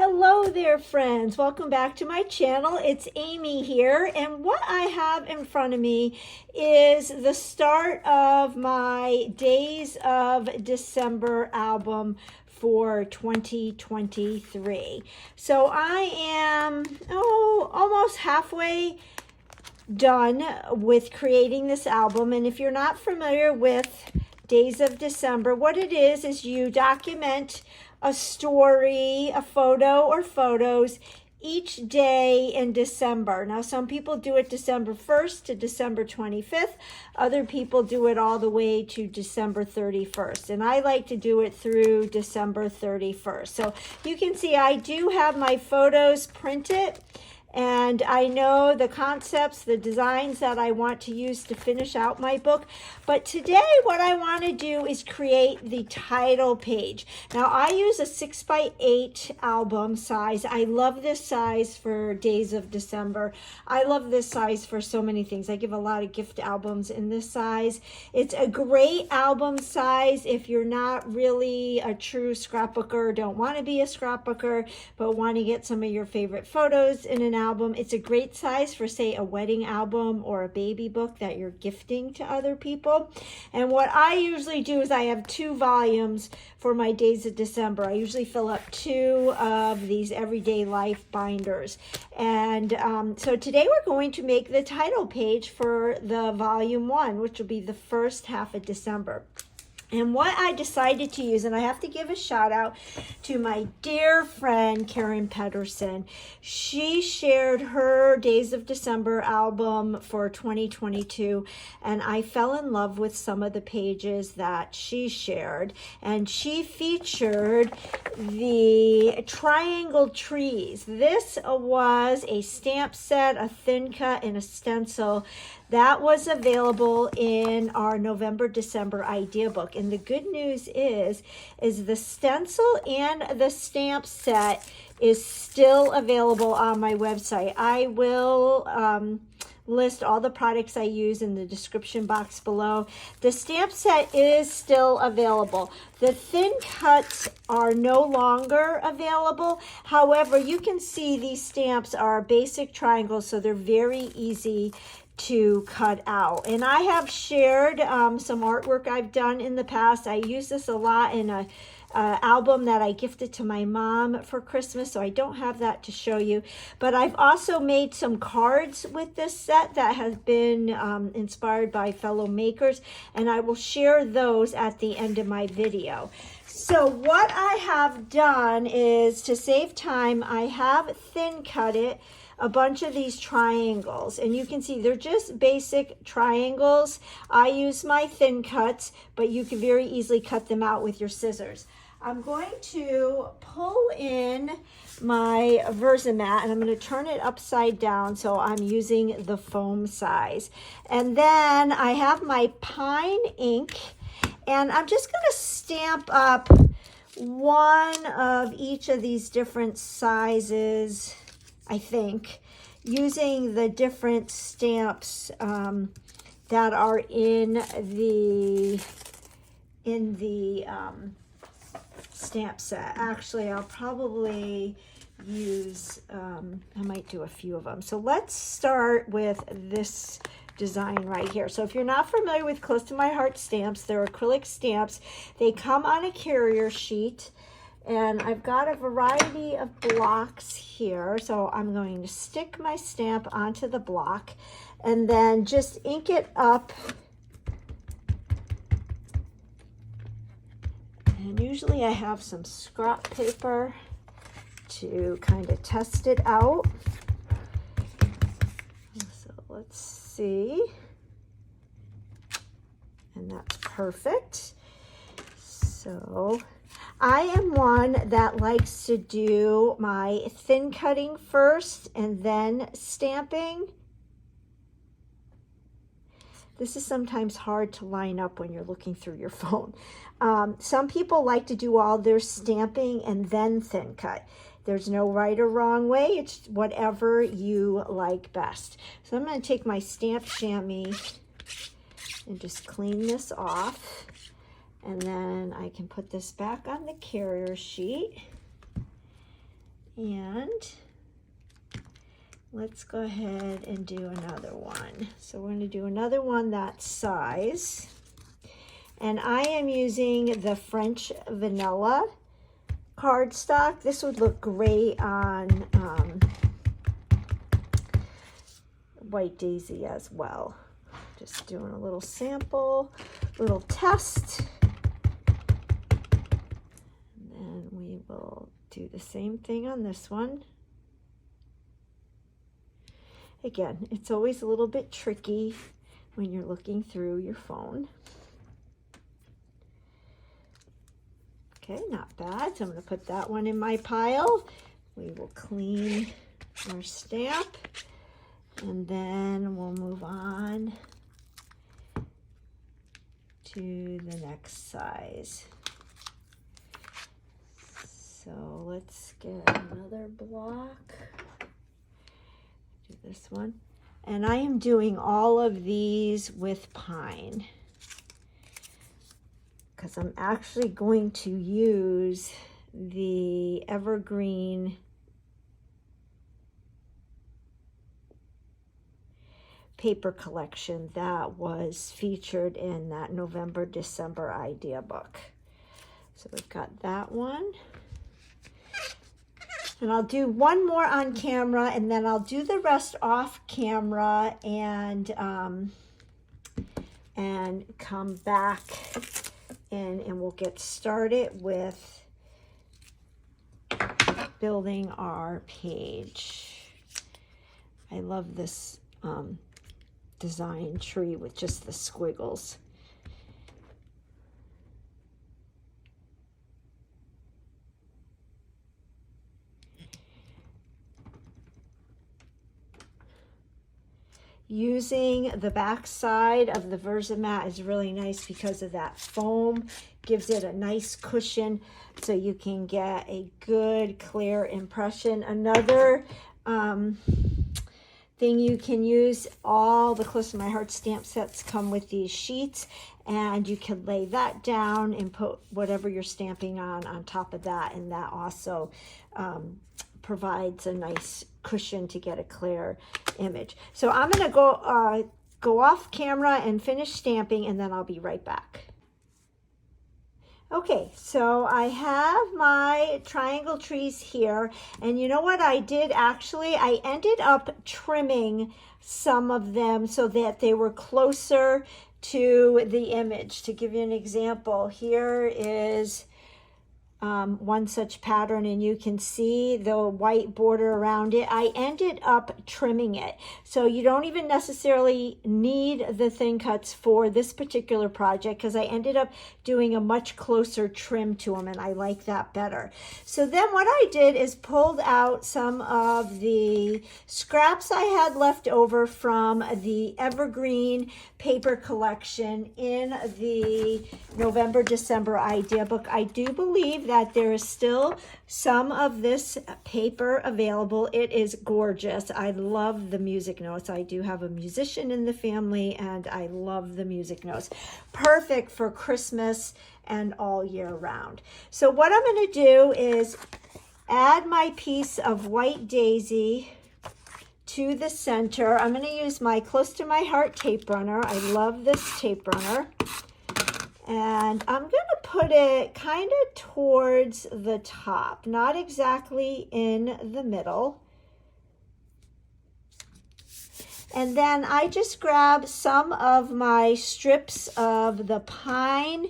Hello there, friends. Welcome back to my channel. It's Amy here, and what I have in front of me is the start of my Days of December album for 2023. So I am almost halfway done with creating this album, and if you're not familiar with Days of December, what it is you document a story, a photo or photos each day in December. Now, some people do it December 1st to December 25th. Other people do it all the way to December 31st. And I like to do it through December 31st. So you can see I do have my photos printed. And I know the concepts, the designs that I want to use to finish out my book. But today what I want to do is create the title page. Now I use a 6x8 album size. I love this size for Days of December. I love this size for so many things. I give a lot of gift albums in this size. It's a great album size if you're not really a true scrapbooker, don't want to be a scrapbooker, but want to get some of your favorite photos in an album. It's a great size for, say, a wedding album or a baby book that you're gifting to other people. And what I usually do is I have 2 volumes for my Days of December. I usually fill up 2 of these everyday life binders. And so today we're going to make the title page for the volume 1, which will be the first half of December. And what I decided to use, and I have to give a shout out to my dear friend, Karen Pedersen. She shared her Days of December album for 2022, and I fell in love with some of the pages that she shared. And she featured the triangle trees. This was a stamp set, a thin cut, and a stencil that was available in our November-December idea book. And the good news is the stencil and the stamp set is still available on my website. I will list all the products I use in the description box below. The stamp set is still available. The thin cuts are no longer available. However, you can see these stamps are basic triangles, so they're very easy to cut out. And I have shared some artwork I've done in the past. I use this a lot in a album that I gifted to my mom for Christmas, so I don't have that to show you. But I've also made some cards with this set that has been inspired by fellow makers, and I will share those at the end of my video. So what I have done is, to save time, I have thin cut it a bunch of these triangles, and you can see they're just basic triangles. I use my thin cuts, but you can very easily cut them out with your scissors. I'm going to pull in my VersaMat, and I'm going to turn it upside down so I'm using the foam size. And then I have my pine ink, and I'm just going to stamp up one of each of these different sizes, I think, using the different stamps that are in the stamp set. Actually, I'll probably use, I might do a few of them. So let's start with this design right here. So if you're not familiar with Close to My Heart stamps, they're acrylic stamps. They come on a carrier sheet. And I've got a variety of blocks here. So I'm going to stick my stamp onto the block and then just ink it up. And usually I have some scrap paper to kind of test it out. So let's see. And that's perfect. So I am one that likes to do my thin cutting first and then stamping. This is sometimes hard to line up when you're looking through your phone. Some people like to do all their stamping and then thin cut. There's no right or wrong way. It's whatever you like best. So I'm going to take my stamp chamois and just clean this off. And then I can put this back on the carrier sheet. And let's go ahead and do another one. So we're going to do another one that size. And I am using the French Vanilla cardstock. This would look great on White Daisy as well. Just doing a little sample, little test. And then we will do the same thing on this one. Again, it's always a little bit tricky when you're looking through your phone. Okay, not bad. So I'm going to put that one in my pile. We will clean our stamp, and then we'll move on to the next size. So let's get another block. Do this one. And I am doing all of these with pine, because I'm actually going to use the Evergreen paper collection that was featured in that November-December idea book. So we've got that one. And I'll do one more on camera, and then I'll do the rest off camera and come back in, and we'll get started with building our page. I love this design tree with just the squiggles. Using the back side of the VersaMat is really nice because of that foam. Gives it a nice cushion so you can get a good clear impression. Another thing you can use, all the Close to My Heart stamp sets come with these sheets, and you can lay that down and put whatever you're stamping on top of that, and that also provides a nice cushion to get a clear image. So I'm going to go off camera and finish stamping, and then I'll be right back. Okay, so I have my triangle trees here, and you know what I did actually? I ended up trimming some of them so that they were closer to the image. To give you an example, here is one such pattern, and you can see the white border around it. I ended up trimming it, so you don't even necessarily need the thin cuts for this particular project, because I ended up doing a much closer trim to them, and I like that better. So then what I did is pulled out some of the scraps I had left over from the Evergreen paper collection in the November-December idea book. I do believe that there is still some of this paper available. It is gorgeous. I love the music notes. I do have a musician in the family, and I love the music notes. Perfect for Christmas and all year round. So what I'm going to do is add my piece of White Daisy to the center. I'm going to use my Close to My Heart tape runner. I love this tape runner. And I'm going to put it kind of towards the top, not exactly in the middle. And then I just grab some of my strips of the pine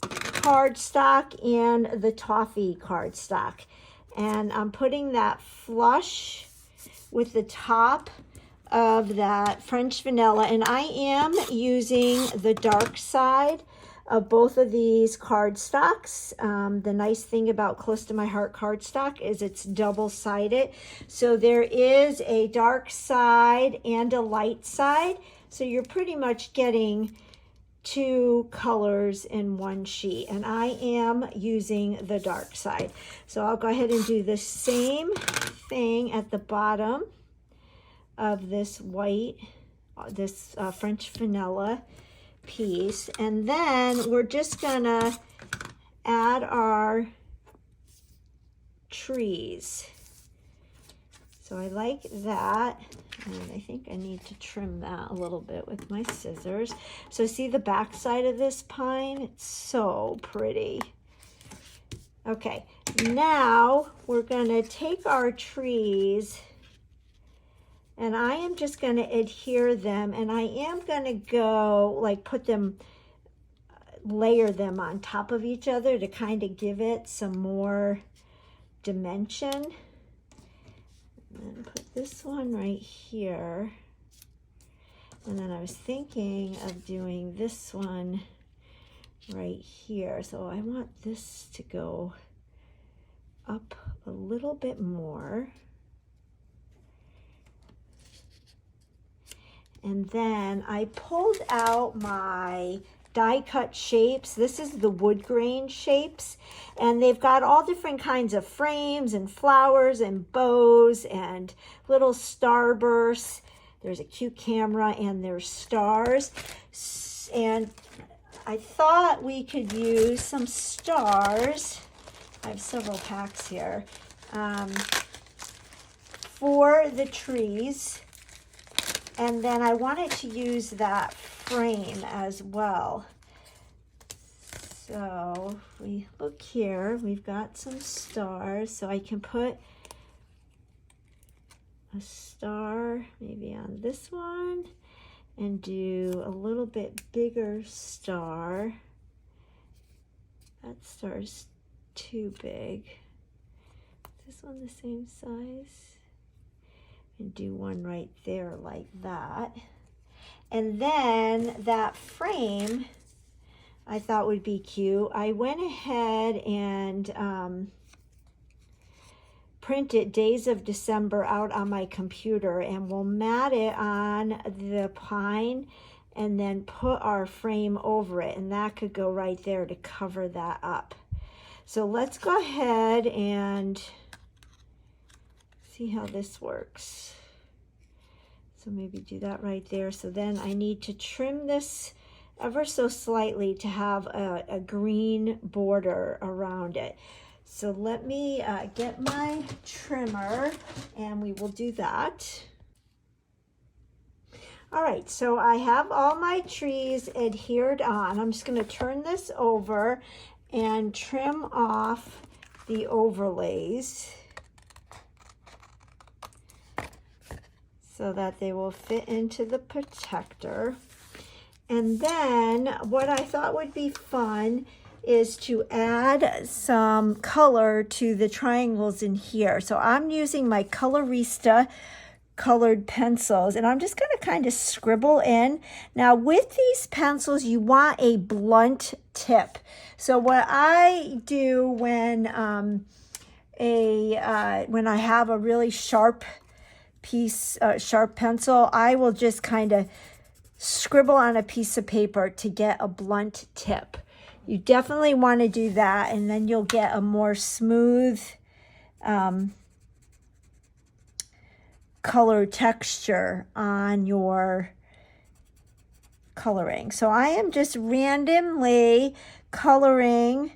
cardstock and the toffee cardstock. And I'm putting that flush with the top of that French Vanilla, and I am using the dark side of both of these cardstocks. The nice thing about Close to My Heart cardstock is it's double-sided, so there is a dark side and a light side, so you're pretty much getting two colors in one sheet, and I am using the dark side. So I'll go ahead and do the same thing at the bottom of this white, this French Vanilla piece, and then we're just gonna add our trees. So I like that, and I think I need to trim that a little bit with my scissors. So see the back side of this pine? It's so pretty. Okay, now we're gonna take our trees, and I am just gonna adhere them, and I am gonna go like put them, layer them on top of each other to kind of give it some more dimension. And then put this one right here. And then I was thinking of doing this one right here. So I want this to go up a little bit more. And then I pulled out my die cut shapes. This is the Woodgrain shapes, and they've got all different kinds of frames and flowers and bows and little starbursts. There's a cute camera and there's stars, and I thought we could use some stars. I have several packs here for the trees, and then I wanted to use that frame as well. So if we look here, we've got some stars, so I can put a star maybe on this one and do a little bit bigger star. That star's too big. Is this one the same size? And do one right there like that. And then that frame I thought would be cute. I went ahead and printed Days of December out on my computer, and we'll mat it on the pine and then put our frame over it, and that could go right there to cover that up. So let's go ahead and see how this works. So maybe do that right there. So then I need to trim this ever so slightly to have a green border around it. So let me get my trimmer and we will do that. All right, so I have all my trees adhered on. I'm just going to turn this over and trim off the overlays so that they will fit into the protector. And then what I thought would be fun is to add some color to the triangles in here. So I'm using my Colorista colored pencils, and I'm just going to kind of scribble in. Now with these pencils, you want a blunt tip. So what I do when I have a really sharp sharp pencil, I will just kind of scribble on a piece of paper to get a blunt tip. You definitely want to do that, and then you'll get a more smooth color texture on your coloring. So I am just randomly coloring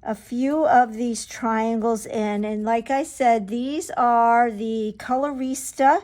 a few of these triangles in, and like I said, these are the Colorista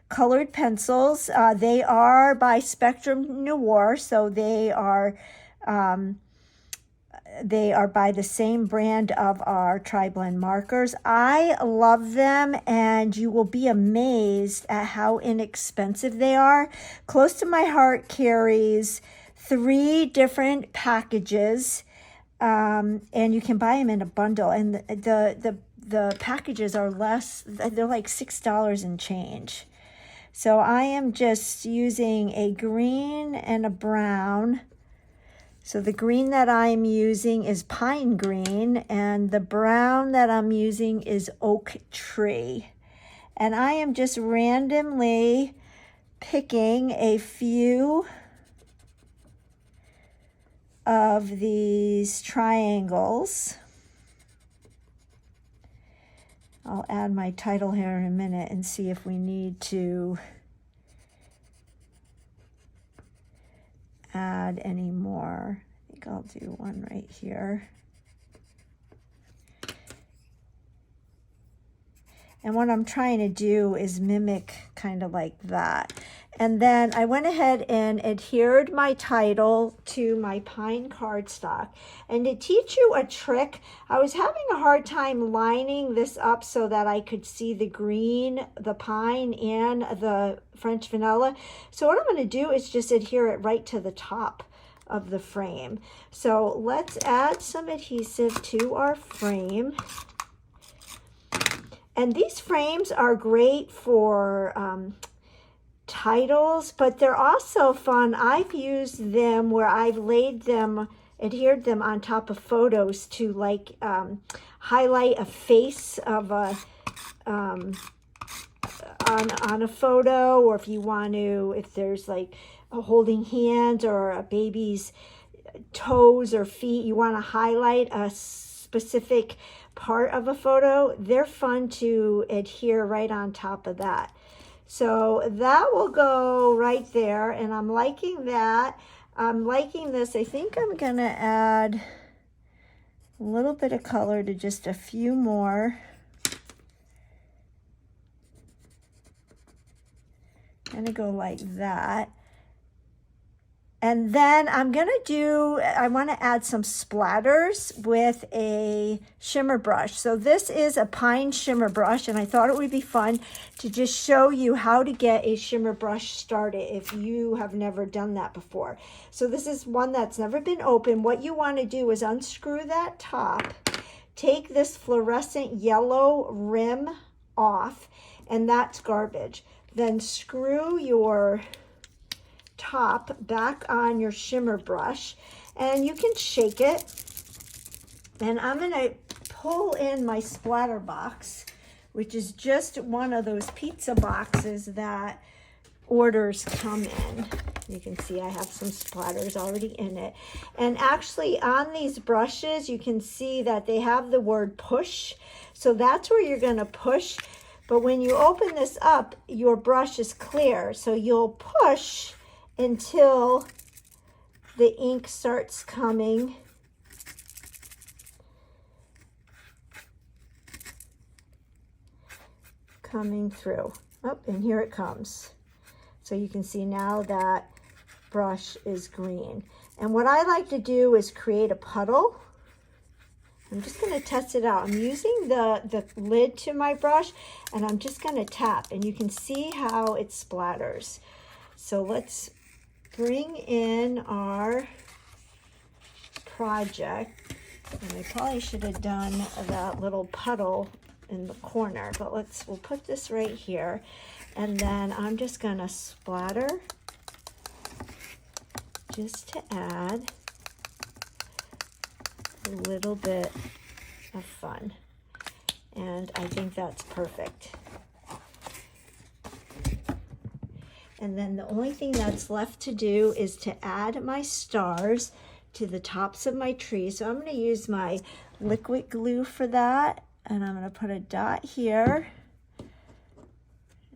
colored pencils. They are by Spectrum Noir, so they are by the same brand of our tri-blend markers. I love them, and you will be amazed at how inexpensive they are. Close to My Heart carries 3 different packages, and you can buy them in a bundle, and the packages are less, they're like $6 and change. So I am just using a green and a brown. So the green that I'm using is pine green, and the brown that I'm using is oak tree. And I am just randomly picking a few of these triangles. I'll add my title here in a minute and see if we need to add any more. I think I'll do one right here. And what I'm trying to do is mimic kind of like that. And then I went ahead and adhered my title to my pine cardstock. And to teach you a trick, I was having a hard time lining this up so that I could see the green, the pine, and the French vanilla. So what I'm going to do is just adhere it right to the top of the frame. So let's add some adhesive to our frame. And these frames are great for titles, but they're also fun. I've used them where I've laid them, adhered them on top of photos to like highlight a face of a on a photo, or if you want to, if there's like a holding hands or a baby's toes or feet, you want to highlight a specific part of a photo, they're fun to adhere right on top of that. So that will go right there, and I'm liking that. I'm liking this. I think I'm gonna add a little bit of color to just a few more. Gonna go like that. And then I'm gonna do, I wanna add some splatters with a shimmer brush. So this is a pine shimmer brush, and I thought it would be fun to just show you how to get a shimmer brush started if you have never done that before. So this is one that's never been opened. What you wanna do is unscrew that top, take this fluorescent yellow rim off, and that's garbage. Then screw your top back on your shimmer brush, and you can shake it. And I'm going to pull in my splatter box, which is just one of those pizza boxes that orders come in. You can see I have some splatters already in it. And actually on these brushes, you can see that they have the word push. So that's where you're going to push. But when you open this up, your brush is clear. So you'll push until the ink starts coming through. Oh, and here it comes. So you can see now that brush is green. And what I like to do is create a puddle. I'm just going to test it out. I'm using the lid to my brush, and I'm just going to tap, and you can see how it splatters. So let's bring in our project. And I probably should have done that little puddle in the corner, but we'll put this right here. And then I'm just going to splatter just to add a little bit of fun. And I think that's perfect. And then the only thing that's left to do is to add my stars to the tops of my tree. So I'm going to use my liquid glue for that. And I'm going to put a dot here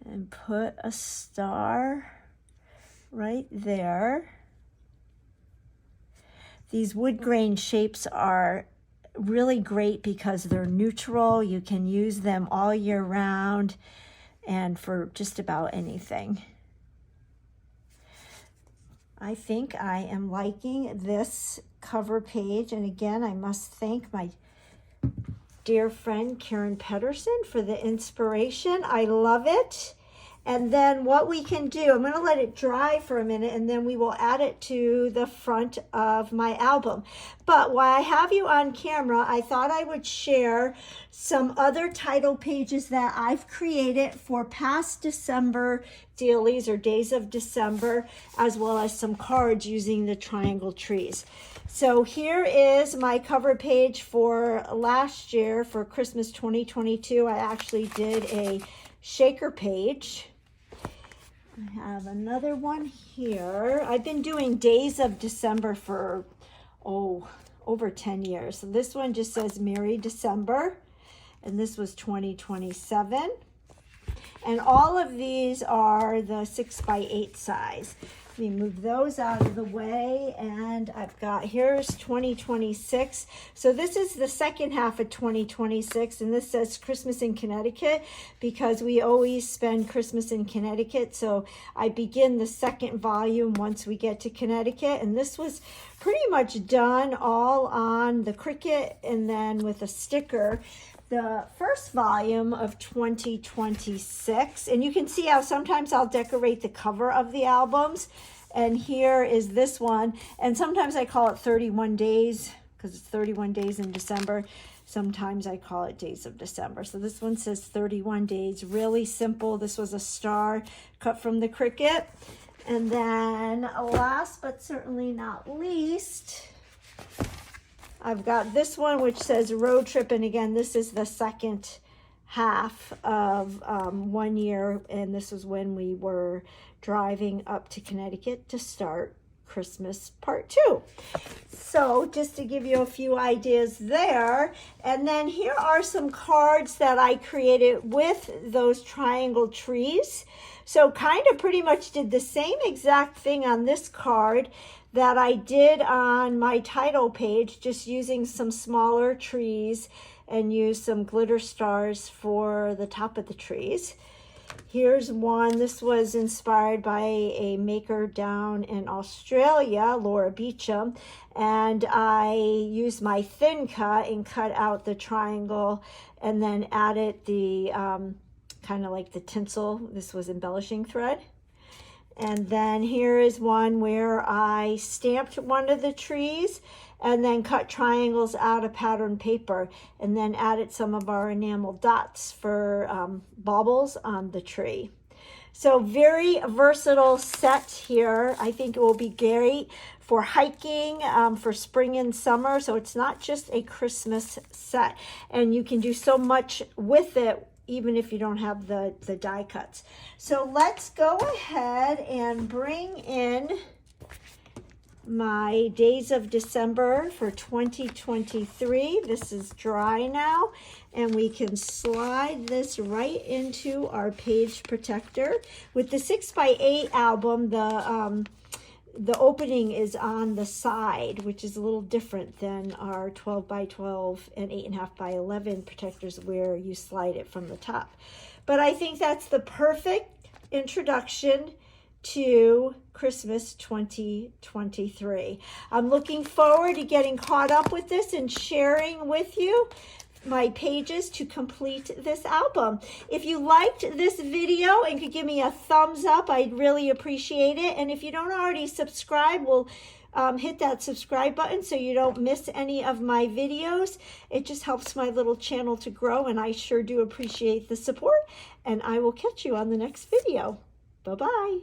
and put a star right there. These wood grain shapes are really great because they're neutral. You can use them all year round and for just about anything. I think I am liking this cover page. And again, I must thank my dear friend Karen Pedersen for the inspiration. I love it. And then what we can do, I'm going to let it dry for a minute, and then we will add it to the front of my album. But while I have you on camera, I thought I would share some other title pages that I've created for past December dailies or days of December, as well as some cards using the triangle trees. So here is my cover page for last year for Christmas 2022. I actually did a shaker page. I have another one here. I've been doing days of December for, over 10 years. So this one just says Merry December, and this was 2027. And all of these are the 6x8 size. Let me move those out of the way, and I've got, here's 2026. So this is the second half of 2026, and this says Christmas in Connecticut because we always spend Christmas in Connecticut. So I begin the second volume once we get to Connecticut, and this was pretty much done all on the Cricut and then with a sticker. The first volume of 2026, and you can see how sometimes I'll decorate the cover of the albums, and here is this one, and sometimes I call it 31 days because it's 31 days in December. Sometimes I call it Days of December. So this one says 31 days, really simple. This was a star cut from the Cricut. And then last but certainly not least, I've got this one which says road trip, and again this is the second half of 1 year, and this was when we were driving up to Connecticut to start Christmas part 2. So just to give you a few ideas there, and then here are some cards that I created with those triangle trees. So kind of pretty much did the same exact thing on this card that I did on my title page, just using some smaller trees and use some glitter stars for the top of the trees. Here's one. This was inspired by a maker down in Australia, Laura Beecham, and I used my thin cut and cut out the triangle and then added the kind of like the tinsel. This was embellishing thread. And then here is one where I stamped one of the trees and then cut triangles out of pattern paper and then added some of our enamel dots for baubles on the tree. So very versatile set here. I think it will be great for hiking, for spring and summer. So it's not just a Christmas set, and you can do so much with it even if you don't have the die cuts. So let's go ahead and bring in my Days of December for 2023. This is dry now, and we can slide this right into our page protector. With the 6x8 album, the opening is on the side, which is a little different than our 12x12 and 8.5x11 protectors where you slide it from the top. But I think that's the perfect introduction to Christmas 2023. I'm looking forward to getting caught up with this and sharing with you my pages to complete this album. If you liked this video and could give me a thumbs up, I'd really appreciate it. And if you don't already subscribe, we'll hit that subscribe button so you don't miss any of my videos. It just helps my little channel to grow, and I sure do appreciate the support. And I will catch you on the next video. Bye-bye.